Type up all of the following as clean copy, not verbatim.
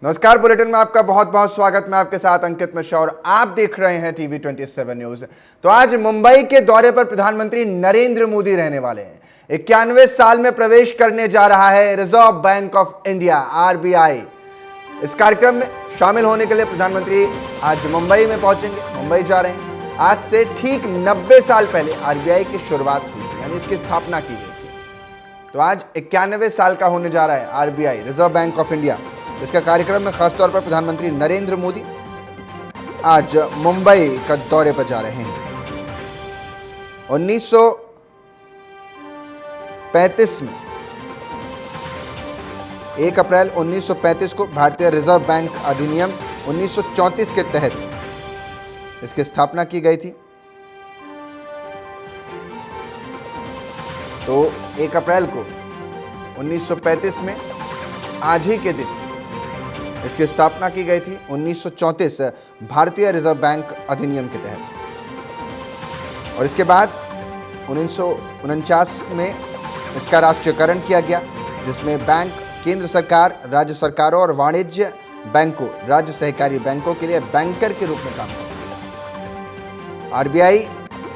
नमस्कार। बुलेटिन में आपका बहुत बहुत स्वागत। मैं आपके साथ अंकित मिश्रा और आप देख रहे हैं टीवी 27 न्यूज। तो आज मुंबई के दौरे पर प्रधानमंत्री नरेंद्र मोदी रहने वाले हैं। 91 साल में प्रवेश करने जा रहा है reserve bank of India RBI. इस कार्यक्रम में शामिल होने के लिए प्रधानमंत्री आज मुंबई में पहुंचेंगे, मुंबई जा रहे हैं। आज से ठीक 90 साल पहले आरबीआई की शुरुआत हुई थी, यानी इसकी स्थापना की गई थी। तो आज 91 साल का होने जा रहा है RBI, reserve bank of India. इसका कार्यक्रम में खासतौर पर प्रधानमंत्री नरेंद्र मोदी आज मुंबई का दौरे पर जा रहे हैं। 1935 में 1 अप्रैल 1935 को भारतीय रिजर्व बैंक अधिनियम 1934 के तहत इसकी स्थापना की गई थी। तो 1 अप्रैल को 1935 में आज ही के दिन इसकी स्थापना की गई थी 1934 भारतीय रिजर्व बैंक अधिनियम के तहत। और इसके बाद 1949 में इसका राष्ट्रीयकरण किया गया, जिसमें बैंक केंद्र सरकार, राज्य सरकारों और वाणिज्य बैंकों, राज्य सहकारी बैंकों के लिए बैंकर के रूप में काम करता है। आरबीआई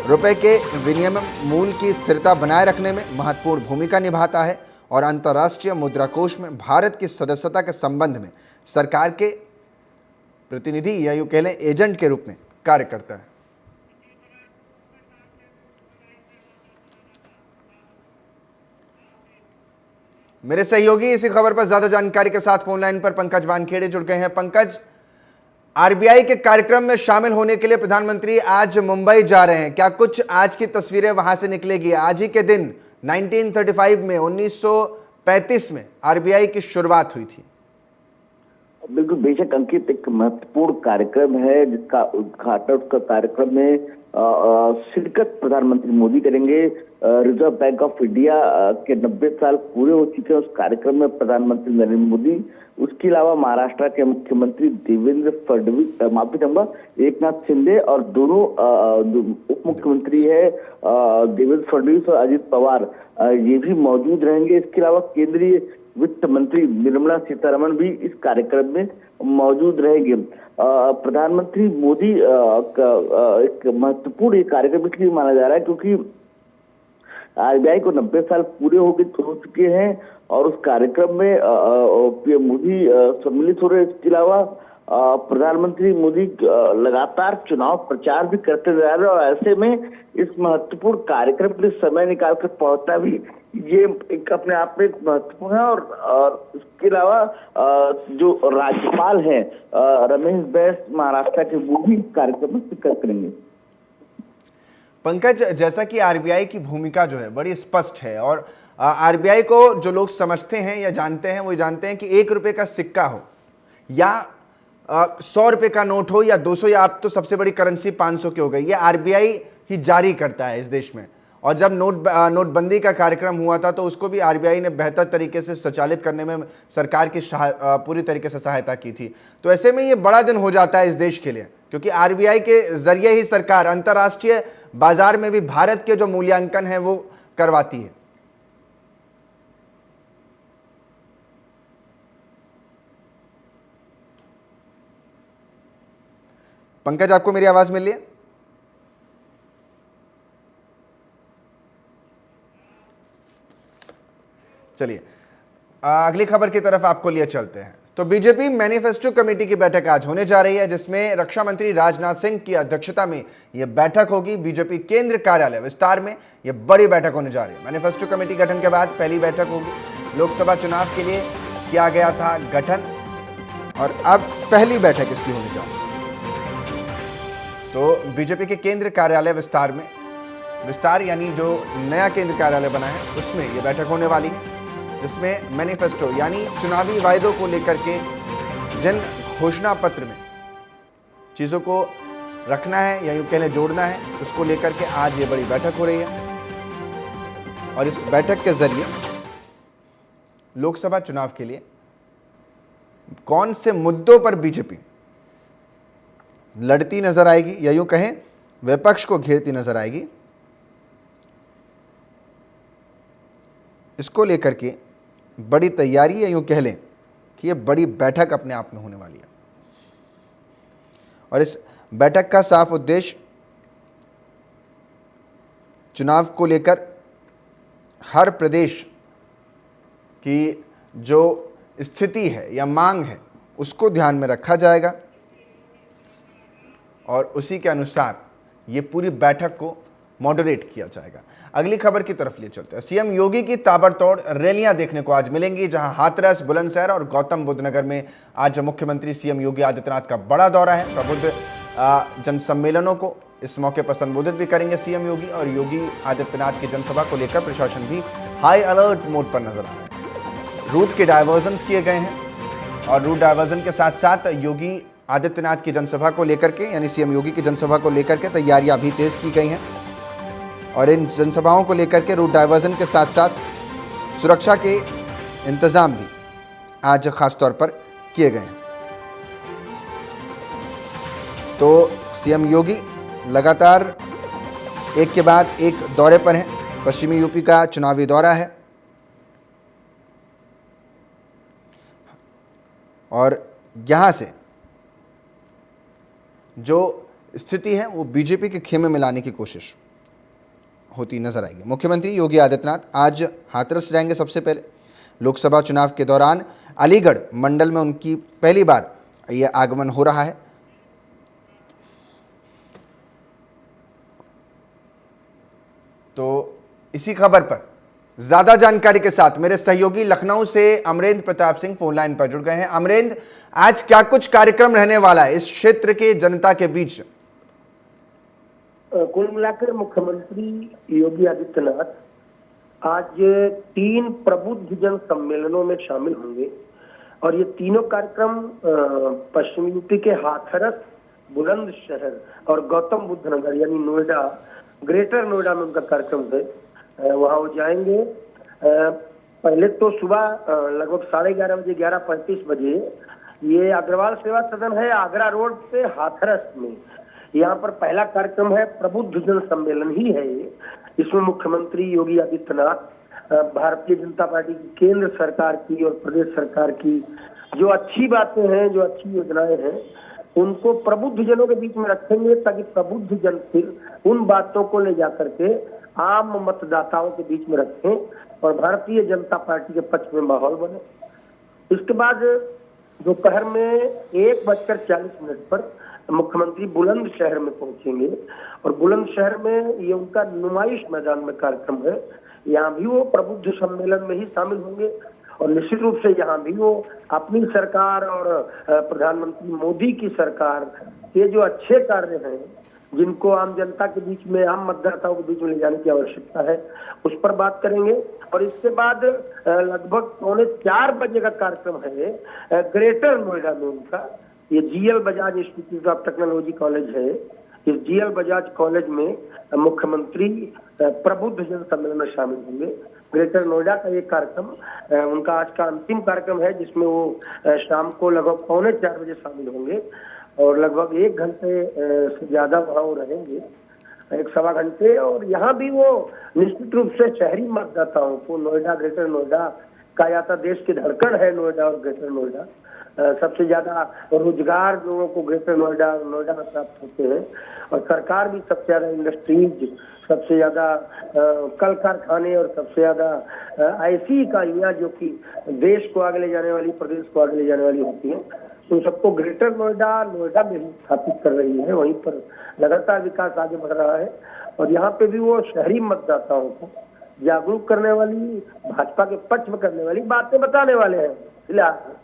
रुपए के विनिमय मूल्य की स्थिरता बनाए रखने में महत्वपूर्ण भूमिका निभाता है और अंतर्राष्ट्रीय मुद्रा कोष में भारत की सदस्यता के संबंध में सरकार के प्रतिनिधि या यूं कह लें एजेंट के रूप में कार्य करता है। मेरे सहयोगी इसी खबर पर ज्यादा जानकारी के साथ फोन लाइन पर पंकज वानखेड़े जुड़ गए हैं। पंकज, आरबीआई के कार्यक्रम में शामिल होने के लिए प्रधानमंत्री आज मुंबई जा रहे हैं। क्या कुछ आज की तस्वीरें वहां से निकलेगी? आज ही के दिन 1935 में 1935 में आरबीआई की शुरुआत हुई थी। बिल्कुल, बेशक अंकित, एक महत्वपूर्ण कार्यक्रम है जिसका उद्घाटन उसका कार्यक्रम में शिरकत प्रधानमंत्री मोदी करेंगे। रिजर्व बैंक ऑफ इंडिया के 90 साल पूरे हो चुके हैं उस कार्यक्रम में प्रधानमंत्री नरेंद्र मोदी। उसके अलावा महाराष्ट्र के मुख्यमंत्री देवेंद्र फडणवीस, माफी चाहूंगा, एकनाथ शिंदे, और दोनों उप मुख्यमंत्री है देवेंद्र फडणवीस और अजित पवार, ये भी मौजूद रहेंगे। इसके अलावा केंद्रीय वित्त मंत्री निर्मला सीतारमण भी इस कार्यक्रम में मौजूद रहेंगे। प्रधानमंत्री मोदी एक महत्वपूर्ण ये कार्यक्रम इसलिए माना जा रहा है क्योंकि आरबीआई को 90 साल पूरे हो चुके हैं और उस कार्यक्रम में पीएम मोदी सम्मिलित हो रहे हैं। इसके अलावा प्रधानमंत्री मोदी लगातार चुनाव प्रचार भी करते जा रहे हैं और ऐसे में इस महत्वपूर्ण कार्यक्रम के लिए समय निकाल कर पहुंचना भी ये एक अपने आप में महत्वपूर्ण है। और इसके अलावा जो राज्यपाल हैं रमेश बैस महाराष्ट्र के, वो भी कार्यक्रम में शिरकत करेंगे। पंकज, जैसा कि आरबीआई की भूमिका जो है बड़ी स्पष्ट है और आरबीआई को जो लोग समझते हैं या जानते हैं वो जानते हैं कि 1 रुपए का सिक्का हो या 100 रुपए का नोट हो या 200, या अब तो सबसे बड़ी करेंसी 500 की हो गई, ये आरबीआई ही जारी करता है इस देश में। और जब नोटबंदी का कार्यक्रम हुआ था तो उसको भी आरबीआई ने बेहतर तरीके से संचालित करने में सरकार की पूरी तरीके से सहायता की थी। तो ऐसे में ये बड़ा दिन हो जाता है इस देश के लिए, क्योंकि आरबीआई के जरिए ही सरकार अंतर्राष्ट्रीय बाजार में भी भारत के जो मूल्यांकन है वो करवाती है। पंकज, आपको मेरी आवाज मिल रही है? चलिए अगली खबर की तरफ आपको लिए चलते हैं। तो बीजेपी मैनिफेस्टो कमेटी की बैठक आज होने जा रही है, जिसमें रक्षा मंत्री राजनाथ सिंह की अध्यक्षता में यह बैठक होगी। बीजेपी केंद्र कार्यालय विस्तार में यह बड़ी बैठक होने जा रही है। मैनिफेस्टो कमेटी गठन के बाद पहली बैठक होगी। लोकसभा चुनाव के लिए किया गया था गठन और अब पहली बैठक इसकी होने जा रही है। तो बीजेपी के केंद्र कार्यालय विस्तार यानी जो नया केंद्र कार्यालय बना है उसमें यह बैठक होने वाली है, जिसमें मैनिफेस्टो यानी चुनावी वायदों को लेकर के जिन घोषणा पत्र में चीज़ों को रखना है या यूं कह लें जोड़ना है, उसको लेकर के आज ये बड़ी बैठक हो रही है। और इस बैठक के जरिए लोकसभा चुनाव के लिए कौन से मुद्दों पर बीजेपी लड़ती नजर आएगी या यूं कहें विपक्ष को घेरती नजर आएगी, इसको लेकर के बड़ी तैयारी या यूं कह लें कि यह बड़ी बैठक अपने आप में होने वाली है और इस बैठक का साफ उद्देश्य चुनाव को लेकर हर प्रदेश की जो स्थिति है या मांग है उसको ध्यान में रखा जाएगा और उसी के अनुसार ये पूरी बैठक को मॉडरेट किया जाएगा। अगली खबर की तरफ ले चलते हैं। सीएम योगी की ताबड़तोड़ रैलियां देखने को आज मिलेंगी, जहां हाथरस, बुलंदशहर और गौतम बुद्ध नगर में आज मुख्यमंत्री सीएम योगी आदित्यनाथ का बड़ा दौरा है। प्रबुद्ध जनसम्मेलनों को इस मौके पर संबोधित भी करेंगे सीएम योगी और योगी आदित्यनाथ की जनसभा को लेकर प्रशासन भी हाई अलर्ट मोड पर नजर आ रहा है। रूट के डायवर्जन किए गए हैं और रूट डायवर्जन के साथ साथ योगी आदित्यनाथ की जनसभा को लेकर के यानी सीएम योगी की जनसभा को लेकर के तैयारियां भी तेज की गई हैं और इन जनसभाओं को लेकर के रूट डायवर्जन के साथ साथ सुरक्षा के इंतजाम भी आज खास तौर पर किए गए हैं। तो सीएम योगी लगातार एक के बाद एक दौरे पर हैं। पश्चिमी यूपी का चुनावी दौरा है और यहाँ से जो स्थिति है वो बीजेपी के खेमे में लाने की कोशिश होती नजर आएगी। मुख्यमंत्री योगी आदित्यनाथ आज हाथरस रहेंगे। सबसे पहले लोकसभा चुनाव के दौरान अलीगढ़ मंडल में उनकी पहली बार यह आगमन हो रहा है। तो इसी खबर पर ज्यादा जानकारी के साथ मेरे सहयोगी लखनऊ से अमरेंद्र प्रताप सिंह फोन लाइन पर जुड़ गए हैं। अमरेंद्र, आज क्या कुछ कार्यक्रम रहने वाला है इस क्षेत्र के जनता के बीच? कुल मिलाकर मुख्यमंत्री योगी आदित्यनाथ आज 3 प्रबुद्ध जन सम्मेलनों में शामिल होंगे और ये तीनों कार्यक्रम पश्चिम यूपी के हाथरस, बुलंदशहर और गौतम बुद्ध नगर यानी नोएडा, ग्रेटर नोएडा में उनका कार्यक्रम है। वहां वो जाएंगे। पहले तो सुबह लगभग 11:30 बजे 11:35 बजे ये अग्रवाल सेवा सदन है आगरा रोड पे हाथरस में, यहाँ पर पहला कार्यक्रम है। प्रबुद्ध जन सम्मेलन ही है ये। इसमें मुख्यमंत्री योगी आदित्यनाथ भारतीय जनता पार्टी की केंद्र सरकार की और प्रदेश सरकार की जो अच्छी बातें हैं, जो अच्छी योजनाएं हैं, उनको प्रबुद्ध जनों के बीच में रखेंगे ताकि प्रबुद्ध जन फिर उन बातों को ले जाकर के आम मतदाताओं के बीच में रखें और भारतीय जनता पार्टी के पक्ष में माहौल बने। इसके बाद दोपहर में 1:40 पर मुख्यमंत्री बुलंदशहर में पहुंचेंगे और बुलंदशहर में ये उनका नुमाइश मैदान में कार्यक्रम है। यहाँ भी वो प्रबुद्ध सम्मेलन में ही शामिल होंगे और निश्चित रूप से यहाँ भी वो अपनी सरकार और प्रधानमंत्री मोदी की सरकार के जो अच्छे कार्य हैं, जिनको आम जनता के बीच में, आम मतदाताओं के बीच में ले जाने की आवश्यकता है, उस पर बात करेंगे। और इसके बाद लगभग 3:45 बजे का कार्यक्रम है ग्रेटर नोएडा में उनका। ये GL Bajaj institute of technology college है। इस जीएल बजाज कॉलेज में मुख्यमंत्री प्रबुद्ध जन सम्मेलन में शामिल होंगे। ग्रेटर नोएडा का ये कार्यक्रम उनका आज का अंतिम कार्यक्रम है, जिसमें वो शाम को लगभग 3:45 बजे शामिल होंगे और लगभग 1 घंटे से ज्यादा वहां वो रहेंगे, 1-1.25 घंटे। और यहाँ भी वो निश्चित रूप से शहरी मतदाताओं को नोएडा, ग्रेटर नोएडा का याता देश की धड़कन है नोएडा और ग्रेटर नोएडा। सबसे ज्यादा रोजगार लोगों को ग्रेटर नोएडा में प्राप्त होते हैं और सरकार भी सबसे ज्यादा इंडस्ट्रीज, सबसे ज्यादा कल कारखाने और सबसे ज्यादा ऐसी इकाइयां जो कि देश को आगे ले जाने वाली, प्रदेश को आगे ले जाने वाली होती हैं, तो सबको ग्रेटर नोएडा में ही स्थापित कर रही है। वहीं पर लगातार विकास आगे बढ़ रहा है और यहाँ पे भी वो शहरी मतदाताओं को जागरूक करने वाली, भाजपा के पक्ष में करने वाली बातें बताने वाले हैं। फिलहाल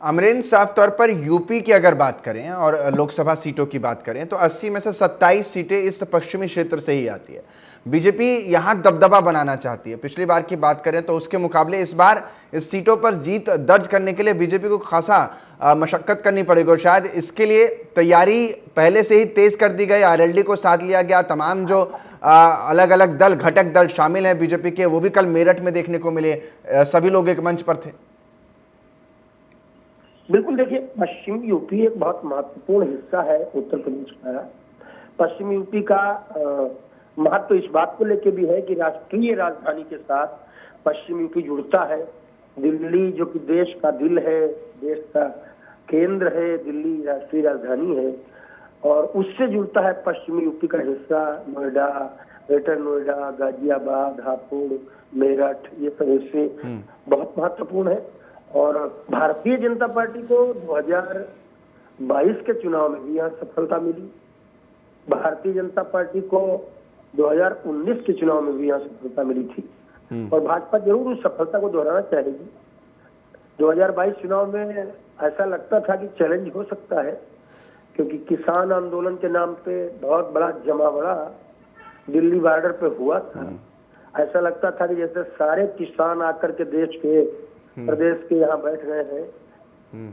अमरेंद्र, साफ तौर पर यूपी की अगर बात करें और लोकसभा सीटों की बात करें तो 80 में से 27 सीटें इस पश्चिमी क्षेत्र से ही आती है। बीजेपी यहां दबदबा बनाना चाहती है। पिछली बार की बात करें तो उसके मुकाबले इस बार इस सीटों पर जीत दर्ज करने के लिए बीजेपी को खासा मशक्कत करनी पड़ेगी और शायद इसके लिए तैयारी पहले से ही तेज कर दी गई। आरएलडी को साथ लिया गया। तमाम जो अलग अलग दल, घटक दल शामिल हैं बीजेपी के, वो भी कल मेरठ में देखने को मिले। सभी लोग एक मंच पर थे। बिल्कुल, देखिए, पश्चिम यूपी एक बहुत महत्वपूर्ण हिस्सा है उत्तर प्रदेश का। पश्चिम यूपी का महत्व इस बात को लेकर भी है कि राष्ट्रीय राजधानी के साथ पश्चिम यूपी जुड़ता है दिल्ली जो कि देश का दिल है, देश का केंद्र है, दिल्ली राष्ट्रीय राजधानी है, और उससे जुड़ता है पश्चिमी यूपी का हिस्सा, नोएडा, ग्रेटर नोएडा, गाजियाबाद, हापुड़, मेरठ, ये सब हिस्से बहुत महत्वपूर्ण है। और भारतीय जनता पार्टी को 2022 के चुनाव में भी यहाँ सफलता मिली, भारतीय जनता पार्टी को 2019 के चुनाव में भी यहाँ सफलता मिली थी, और भाजपा जरूर उस सफलता को दोहराना चाहेगी। 2022 चुनाव में ऐसा लगता था कि चैलेंज हो सकता है, क्योंकि किसान आंदोलन के नाम पे बहुत बड़ा जमावड़ा दिल्ली बॉर्डर पे हुआ था। ऐसा लगता था कि जैसे सारे किसान आकर के देश के प्रदेश के यहाँ बैठ गए हैं,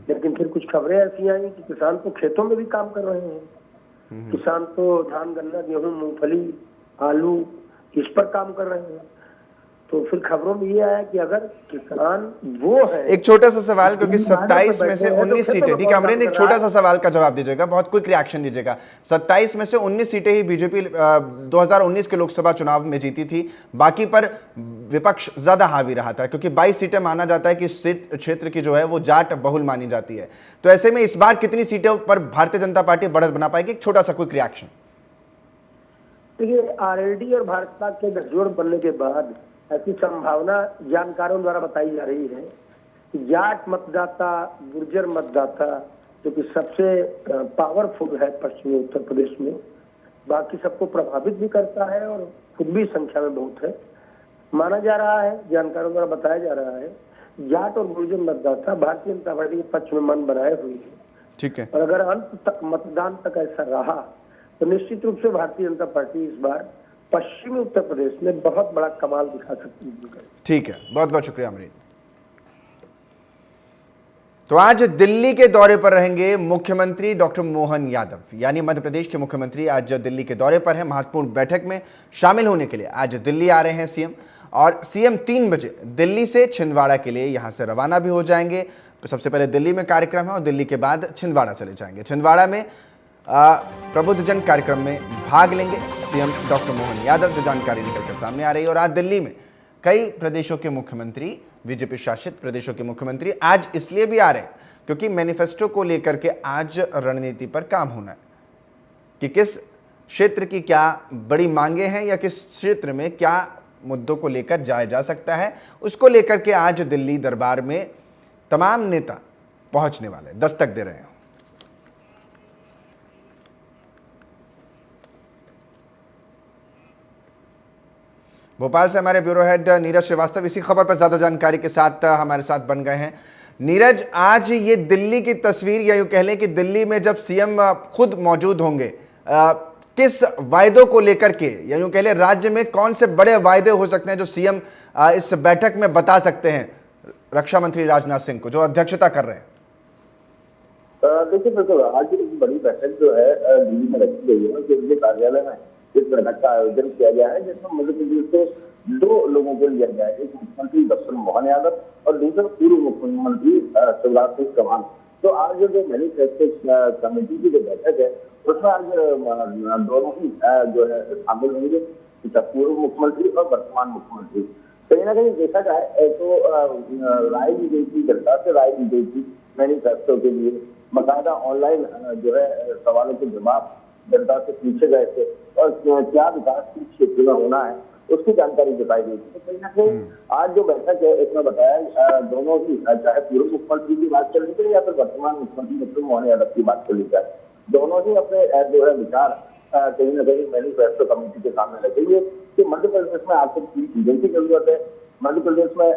लेकिन फिर कुछ खबरें ऐसी आई कि किसान तो खेतों में भी काम कर रहे हैं, किसान तो धान, गन्ना, गेहूं, मूंगफली, आलू इस पर काम कर रहे हैं। तो फिर खबरों में ये आया कि अगर किसान वो है, एक छोटा सा सवाल, क्योंकि 27 में से 19 सीटें, ठीक है अमरेंद्र, एक छोटा सा सवाल का जवाब दीजिएगा, बहुत क्विक रिएक्शन दीजिएगा। 27 में से 19 सीटें ही बीजेपी 2019 के लोकसभा चुनाव में जीती थी, बाकी पर विपक्ष ज्यादा हावी रहा था, क्योंकि 22 सीटें माना जाता है कि इस क्षेत्र की जो है वो जाट बहुल मानी जाती है। तो ऐसे में इस बार कितनी सीटों पर भारतीय जनता पार्टी बढ़त बना पाएगी? एक छोटा सा क्विक रिएक्शन। देखिए, आरएलडी और भाजपा के गठजोड़ बनने के बाद ऐसी संभावना जानकारों द्वारा बताई जा रही है कि जाट मतदाता, गुर्जर मतदाता, जो कि सबसे पावरफुल है पश्चिमी उत्तर प्रदेश में, बाकी सबको प्रभावित भी करता है और खुद भी संख्या में बहुत है, माना जा रहा है, जानकारों द्वारा बताया जा रहा है, जाट और गुर्जर मतदाता भारतीय जनता पार्टी के पक्ष में मन बनाए हुए हैं। ठीक है, और अगर अंत तक मतदान तक ऐसा रहा तो निश्चित रूप से भारतीय जनता पार्टी इस बार पश्चिमी उत्तर प्रदेश में बहुत बड़ा कमाल दिखा सकती है। ठीक है, बहुत बहुत शुक्रिया अमरीत। तो आज दिल्ली के दौरे पर रहेंगे मुख्यमंत्री डॉक्टर मोहन यादव, यानी मध्य प्रदेश के मुख्यमंत्री आज दिल्ली के दौरे पर हैं। महत्वपूर्ण बैठक में शामिल होने के लिए आज दिल्ली आ रहे हैं सीएम, और सीएम 3 बजे दिल्ली से छिंदवाड़ा के लिए यहां से रवाना भी हो जाएंगे। सबसे पहले दिल्ली में कार्यक्रम है और दिल्ली के बाद छिंदवाड़ा चले जाएंगे। छिंदवाड़ा में प्रबुद्धजन कार्यक्रम में भाग लेंगे सीएम डॉक्टर मोहन यादव, जो जानकारी निकलकर सामने आ रही है। और आज दिल्ली में कई प्रदेशों के मुख्यमंत्री, बीजेपी शासित प्रदेशों के मुख्यमंत्री आज इसलिए भी आ रहे हैं क्योंकि मैनिफेस्टो को लेकर के आज रणनीति पर काम होना है कि किस क्षेत्र की क्या बड़ी मांगे हैं या किस क्षेत्र में क्या मुद्दों को लेकर जाया जा सकता है, उसको लेकर के आज दिल्ली दरबार में तमाम नेता पहुंचने वाले, दस्तक दे रहे हैं। भोपाल से हमारे ब्यूरो हेड नीरज श्रीवास्तव इसी खबर पर ज्यादा जानकारी के साथ हमारे साथ बन गए हैं। नीरज, आज ये दिल्ली की तस्वीर, या यूं कह लें कि दिल्ली में जब सीएम खुद मौजूद होंगे, किस वायदों को लेकर के, या यूं कह लें राज्य में कौन से बड़े वायदे हो सकते हैं जो सीएम इस बैठक में बता सकते हैं रक्षा मंत्री राजनाथ सिंह को, जो अध्यक्षता कर रहे हैं? देखिए बिल्कुल, आज की बड़ी बैठक जो है दिल्ली में रखी गई है, केंद्रीय कार्यालय में इस बैठक का आयोजन किया गया है, जिसमें मध्य प्रदेश से 2 लोगों को लिया गया है, एक मुख्यमंत्री डॉक्टर मोहन यादव और दूसरा पूर्व मुख्यमंत्री शिवराज सिंह चौहान। तो आज जो मैनिफेस्टो कमेटी की जो बैठक है उसमें आज दोनों ही जो है शामिल होंगे, पूर्व मुख्यमंत्री और वर्तमान मुख्यमंत्री। कहीं ना कहीं देखा जाए तो राय दी गई थी, जनता से राय दी गई थी मैनिफेस्टो के लिए, बाकायदा ऑनलाइन जो है सवालों के जवाब जनता से पूछे गए थे और क्या विकास किस क्षेत्र में होना है उसकी जानकारी बताई गई थी। तो कहीं ना कहीं आज जो बैठक है इसमें बताया दोनों ही, चाहे पूर्व मुख्यमंत्री की बात चल रही है या फिर वर्तमान मुख्यमंत्री डॉक्टर मोहन यादव की बात चल रही है, दोनों ही अपने जो है विचार कहीं ना कहीं मैनिफेस्टो कमेटी के सामने रखेंगे कि मध्य प्रदेश में आपको पूरी चीजों की जरूरत है। मध्य प्रदेश में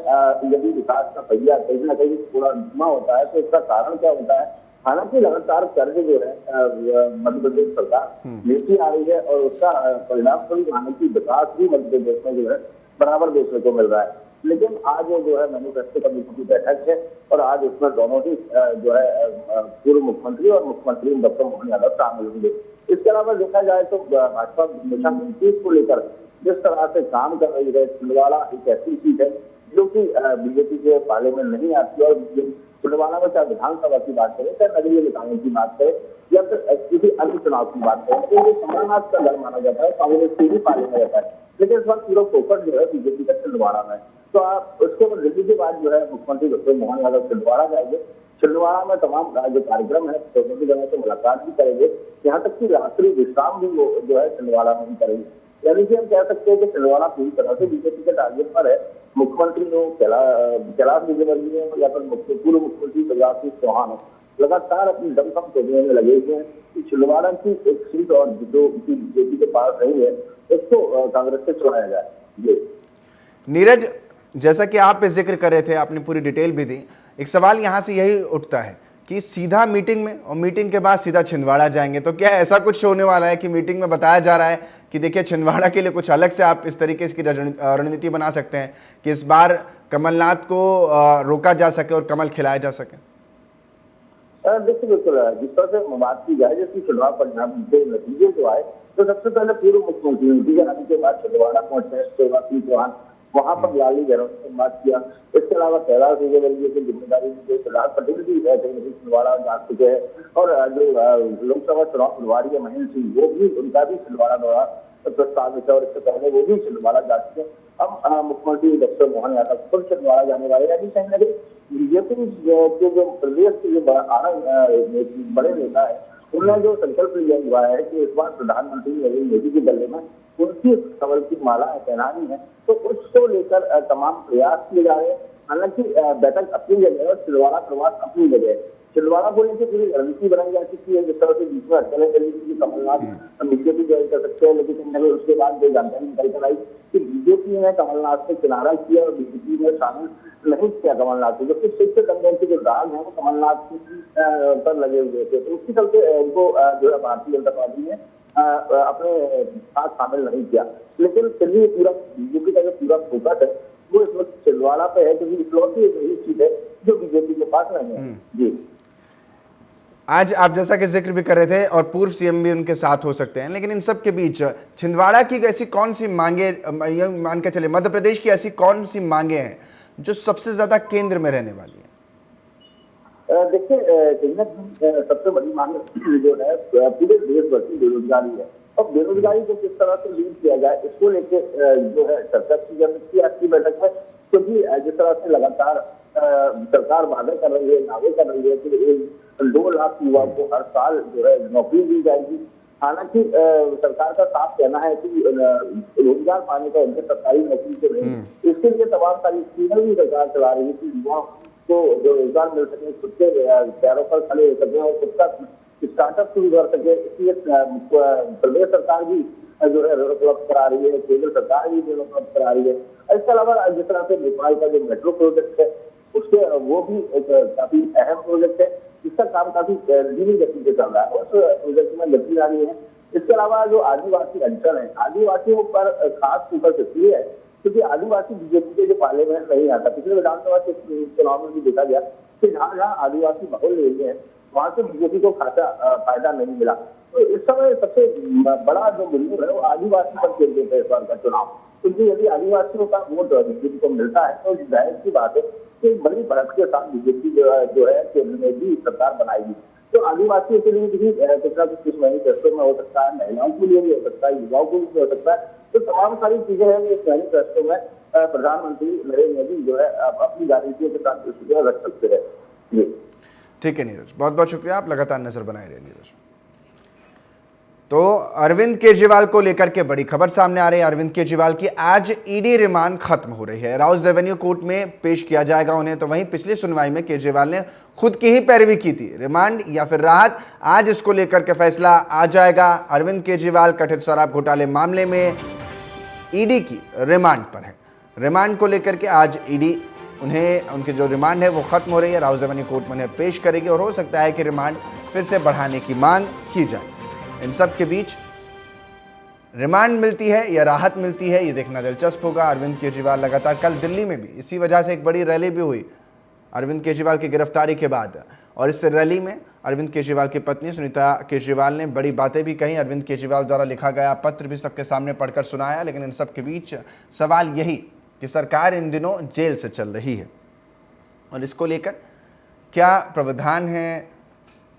यदि विकास का पहिया कहीं ना कहीं थोड़ा धीमा होता है तो इसका कारण क्या होता है? हालांकि लगातार कर्ज जो है मध्य प्रदेश सरकार लेती आ रही है और उसका परिणाम स्वरूप हालांकि विकास भी मध्य प्रदेश में जो है बराबर देखने को मिल रहा है। लेकिन आज जो है मैनिफेस्टो कमेटी की बैठक है और आज उसमें दोनों ही जो है पूर्व मुख्यमंत्री और मुख्यमंत्री डॉक्टर मोहन यादव शामिल होंगे। इसके अलावा देखा जाए तो भाजपा मिशन 29 को लेकर जिस तरह से काम कर रही है, छिंदवाड़ा एक ऐसी सीट है जो कि बीजेपी के पाले में नहीं आती और छिंदवाड़ा में चाहे विधानसभा की बात करें, चाहे नगरीय निकायों की बात करें, या फिर किसी अन्य चुनाव की बात करें, तो ये कमलनाथ का घर माना जाता है, कांग्रेस की भी पाले में रहता है। लेकिन इस बार पूरा फोकस जो है बीजेपी का छिंदवाड़ा में। तो आप उसके बाद दिल्ली के बाद जो है मुख्यमंत्री डॉक्टर मोहन यादव छिंदवाड़ा जाएंगे। छिंदवाड़ा में तमाम जो कार्यक्रम है प्रतिनिधि जनों से मुलाकात भी करेंगे, यहाँ तक कि रात्रि विश्राम भी वो जो है छिंदवाड़ा में ही करेंगे। यानी कि हम कह सकते हैं कि छिंदवाड़ा पूरी तरह से बीजेपी के टारगेट पर है। मुख्यमंत्री हो कैलाश विजयवर्गीय हो या फिर पूर्व मुख्यमंत्री शिवराज सिंह चौहान हो, लगातार अपनी दमखम तोड़ने में लगे हुए हैं कि छिंदवाड़ा की एक सीट और जो बीजेपी के पास रही है उसको कांग्रेस से छुड़ाया जाए। जी नीरज, जैसा कि आप पे जिक्र कर रहे थे, आपने पूरी डिटेल भी दी। एक सवाल यहाँ से यही उठता है कि सीधा मीटिंग में और मीटिंग के बाद सीधा छिंदवाड़ा जाएंगे, तो क्या ऐसा कुछ होने वाला है कि मीटिंग में बताया जा रहा है कि देखिए छिंदवाड़ा के लिए कुछ अलग से आप इस तरीके की रणनीति बना सकते हैं कि इस बार कमलनाथ को रोका जा सके और कमल खिलाया जा सके? देखिए बिल्कुल, जिस तरह से बात की जाए, जैसे चुनाव परिणाम के नतीजे जो आए, तो सबसे पहले पूर्व मुख्यमंत्री नतीजे आने के बाद छिंदवाड़ा पहुंचे शिवराज सिंह चौहान, वहां पर लाली गहलोत से बात किया। इसके अलावा कैलाश विजयवर्गीय की जिम्मेदारी जो सिद्धार्थ पटेल भी छिंदवाड़ा जा चुके हैं, और जो लोकसभा चुनाव प्रभारी है महेंद्र सिंह, वो भी उनका भी छिंदवाड़ा दौरा प्रस्तावित है, और इससे पहले वो भी छिंदवाड़ा जा चुके हैं। अब मुख्यमंत्री डॉक्टर मोहन यादव खुद छिंदवाड़ा जाने वाले, यानी कहीं ना कहीं बीजेपी के जो प्रदेश के जो बड़े नेता है, उन्होंने जो संकल्प लिया हुआ है कि इस बार प्रधानमंत्री नरेंद्र मोदी के गले में उनकी कमल की माला पहनानी है, तो उसको लेकर तमाम प्रयास किए जा रहे हैं। हालांकि बैठक अपनी जगह और छिंदवाड़ा प्रवास अपनी जगह है। छिंदवाड़ा को लेकर पूरी रणनीति बनाई जा चुकी है, जिस तरह से बीच में अटकलें चली कि कमलनाथ बीजेपी ज्वाइन कर सकते हैं, लेकिन उसके बाद जो जानकारी निकल कर आई कि बीजेपी ने कमलनाथ से किनारा किया और बीजेपी में शामिल नहीं किया कमलनाथ को, जबकि शिवसेना गठबंधन के जो दाग है वो कमलनाथ पर लगे हुए थे। तो उसके चलते उनको जो है भारतीय जनता पार्टी ने अपने साथ शामिल नहीं किया। लेकिन फिर भी पूरा बीजेपी का जो पूरा फोकस है वो इस वक्त छिंदवाड़ा पे है, क्योंकि इकलौती एक यही सीट है जो बीजेपी के पास नहीं है। जी, आज आप जैसा कि जिक्र भी कर रहे थे और पूर्व सीएम भी उनके साथ हो सकते हैं, लेकिन इन सब के बीच छिंदवाड़ा की ऐसी कौन सी मांगे, मान के चले मध्य प्रदेश की ऐसी कौन सी मांगे हैं जो सबसे ज्यादा केंद्र में रहने वाली है? देखिए, सबसे बड़ी मांग जो है पूरे देश भर की बेरोजगारी है, और बेरोजगारी को किस तरह से दूर किया जाए इसको लेके जो है चर्चा की जा सकती है आज की बैठक में। क्योंकि जिस तरह से लगातार सरकार वादे कर रही है, दावे कर रही है कि 2 लाख युवाओं को हर साल जो है नौकरी दी जाएगी। हालांकि सरकार का साफ कहना है कि रोजगार पाने का उनके सरकारी नौकरी से नहीं, इसके लिए तमाम सारी स्कीमें भी सरकार चला रही है कि युवाओं को जो रोजगार मिल सके, खुद के पैरों पर खड़े हो सके और खुद का स्टार्टअप शुरू कर सके। इसलिए प्रदेश सरकार भी जो है ऋण उपलब्ध करा रही है, केंद्र सरकार भी ऋण उपलब्ध करा रही है। इसके अलावा जिस तरह से भोपाल का जो मेट्रो प्रोजेक्ट है उसके वो भी एक काफी अहम प्रोजेक्ट है, जिसका काम काफी धीमी गति से चल रहा है, उस प्रोजेक्ट में गति आ रही है। इसके अलावा जो आदिवासी अंचल है, आदिवासियों पर खास फोकस इसलिए है क्योंकि आदिवासी बीजेपी के जो पाले में नहीं आता। पिछले विधानसभा के चुनाव में भी देखा गया कि जहाँ जहाँ आदिवासी बहुल एरिया है वहां से बीजेपी को खासा फायदा नहीं मिला। तो इस समय सबसे बड़ा जो बिंदु है वो आदिवासी पर केंद्रित है इस बार का चुनाव, क्योंकि यदि आदिवासियों का वोट बीजेपी को मिलता है तो जाहिर सी बात है कि बड़ी बढ़त के साथ बीजेपी जो है केंद्र में भी सरकार बनाएगी। तो आदिवासियों के लिए भी कुछ ना कुछ महीने फैसलों में हो सकता है, महिलाओं के लिए भी हो सकता है, युवाओं के लिए भी हो सकता है। तो तमाम सारी चीजें हैं इस महीने फैसलों में प्रधानमंत्री नरेंद्र मोदी जो है अपनी गारंटियों के साथ रख सकते हैं। ठीक है नीरज, बहुत बहुत शुक्रिया, आप लगातार नजर बनाए रहे नीरज। तो अरविंद केजरीवाल को लेकर के बड़ी खबर सामने आ रही है। अरविंद केजरीवाल की आज ईडी रिमांड खत्म हो रही है, राउस रेवेन्यू कोर्ट में पेश किया जाएगा उन्हें। तो वहीं पिछली सुनवाई में केजरीवाल ने खुद की ही पैरवी की थी। रिमांड या फिर राहत, आज इसको लेकर के फैसला आ जाएगा। अरविंद केजरीवाल कथित शराब घोटाले मामले में ईडी की रिमांड पर है। रिमांड को लेकर के आज ईडी उन्हें, उनकी जो रिमांड है वो खत्म हो रही है, राउस रेवेन्यू कोर्ट में उन्हें पेश करेगी और हो सकता है कि रिमांड फिर से बढ़ाने की मांग की जाए। इन सब के बीच रिमांड मिलती है या राहत मिलती है, ये देखना दिलचस्प होगा। अरविंद केजरीवाल लगातार, कल दिल्ली में भी इसी वजह से एक बड़ी रैली भी हुई अरविंद केजरीवाल की गिरफ्तारी के बाद, और इस रैली में अरविंद केजरीवाल की पत्नी सुनीता केजरीवाल ने बड़ी बातें भी कही। अरविंद केजरीवाल द्वारा लिखा गया पत्र भी सबके सामने पढ़कर सुनाया। लेकिन इन सब के बीच सवाल यही कि सरकार इन दिनों जेल से चल रही है और इसको लेकर क्या प्रावधान है,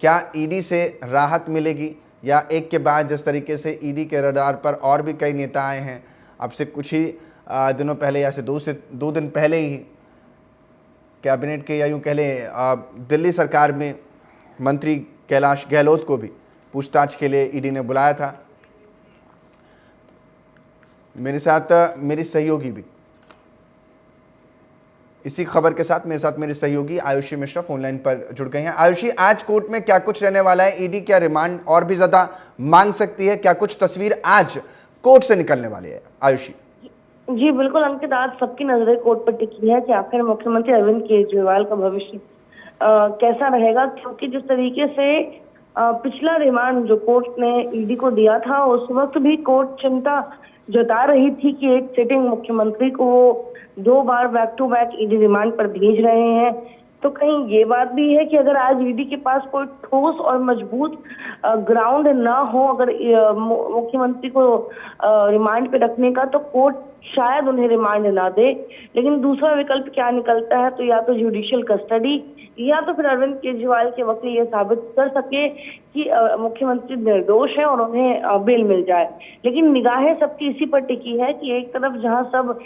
क्या ईडी से राहत मिलेगी, या एक के बाद जिस तरीके से ईडी के रडार पर और भी कई नेता आए हैं, अब से कुछ ही दिनों पहले या से दो दिन पहले ही कैबिनेट के या यूँ कह लें दिल्ली सरकार में मंत्री कैलाश गहलोत को भी पूछताछ के लिए ईडी ने बुलाया था। मेरे साथ मेरी सहयोगी भी इसी खबर के साथ मेरी सहयोगी आयुषी मिश्रा फोन लाइन पर जुड़ गई हैं। आयुषी, आज कोर्ट में क्या कुछ रहने वाला है? ईडी क्या रिमांड और भी ज्यादा मांग सकती है? क्या कुछ तस्वीर आज कोर्ट से निकलने वाली है? आयुषी जी बिल्कुल अंकित, आज सबकी नजरें कोर्ट पर टिकी है कि आखिर मुख्यमंत्री अरविंद केजरीवाल का भविष्य कैसा रहेगा, क्योंकि जिस तरीके से पिछला रिमांड जो कोर्ट ने ईडी को दिया था, उस वक्त भी कोर्ट चिंता जता रही थी कि एक सिटिंग मुख्यमंत्री को वो 2 बार back to back ED remand पर भेज रहे हैं। तो कहीं ये बात भी है कि अगर आज ईडी के पास कोई ठोस और मजबूत ग्राउंड ना हो अगर मुख्यमंत्री को रिमांड पे रखने का, तो कोर्ट शायद उन्हें रिमांड ना दे। लेकिन दूसरा विकल्प क्या निकलता है, तो या तो जुडिशियल कस्टडी या तो फिर अरविंद केजरीवाल के वकील ये साबित कर सके कि मुख्यमंत्री निर्दोष है और उन्हें बेल मिल जाए। लेकिन निगाहें सबकी इसी पर टिकी है कि एक तरफ जहां सब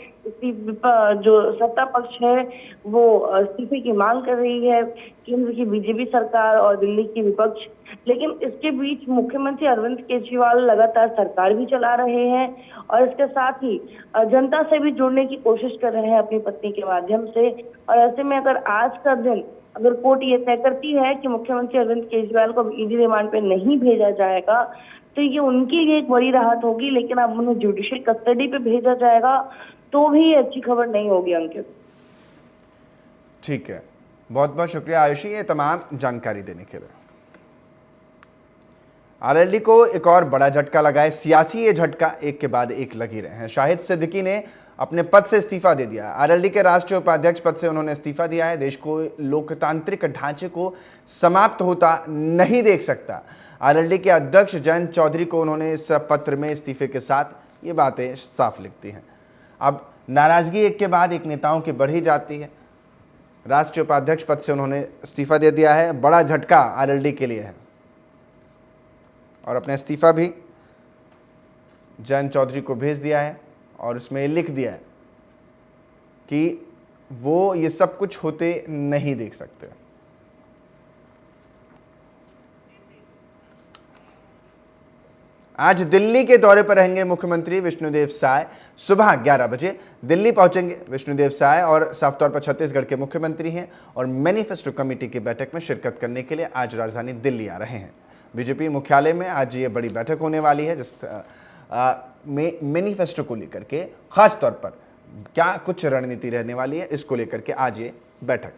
जो सत्ता पक्ष है वो इस्तीफे की मांग कर रही है, केंद्र की बीजेपी सरकार और दिल्ली की विपक्ष, लेकिन इसके बीच मुख्यमंत्री अरविंद केजरीवाल लगातार सरकार भी चला रहे हैं और इसके साथ ही जनता से भी जुड़ने की कोशिश कर रहे हैं अपनी पत्नी के माध्यम से। और ऐसे में अगर आज का दिन अगर कोर्ट ये तय करती है कि मुख्यमंत्री अरविंद केजरीवाल को ईडी रिमांड पे नहीं भेजा जाएगा, तो ये उनके लिए एक बड़ी राहत होगी। लेकिन अब उन्हें जुडिशियल कस्टडी पे भेजा जाएगा तो भी ये अच्छी खबर नहीं होगी अंकित। ठीक है, बहुत बहुत शुक्रिया आयुषी ये तमाम जानकारी देने के लिए। आरएलडी को एक और बड़ा झटका लगा है। सियासी ये झटका एक के बाद एक लग ही रहे हैं। शाहिद सिद्दीकी ने अपने पद से इस्तीफा दे दिया। आरएलडी के राष्ट्रीय उपाध्यक्ष पद से उन्होंने इस्तीफा दिया है। देश को लोकतांत्रिक ढांचे को समाप्त होता नहीं देख सकता। आरएलडी के अध्यक्ष जयंत चौधरी को उन्होंने इस पत्र में इस्तीफे के साथ ये बातें साफ लिखती हैं। अब नाराजगी एक के बाद एक नेताओं की बढ़ी जाती है। राष्ट्रीय उपाध्यक्ष पद से उन्होंने इस्तीफा दे दिया है। बड़ा झटका आरएलडी के लिए है और अपना इस्तीफा भी जयंत चौधरी को भेज दिया है और उसमें लिख दिया है कि वो ये सब कुछ होते नहीं देख सकते। आज दिल्ली के दौरे पर रहेंगे मुख्यमंत्री विष्णुदेव साय। सुबह 11 बजे दिल्ली पहुंचेंगे विष्णुदेव साय और साफ तौर पर छत्तीसगढ़ के मुख्यमंत्री हैं और मैनिफेस्टो कमेटी की बैठक में शिरकत करने के लिए आज राजधानी दिल्ली आ रहे हैं। बीजेपी मुख्यालय में आज ये बड़ी बैठक होने वाली है जिस में मैनिफेस्टो को लेकर के खास तौर पर क्या कुछ रणनीति रहने वाली है, इसको लेकर के आज ये बैठक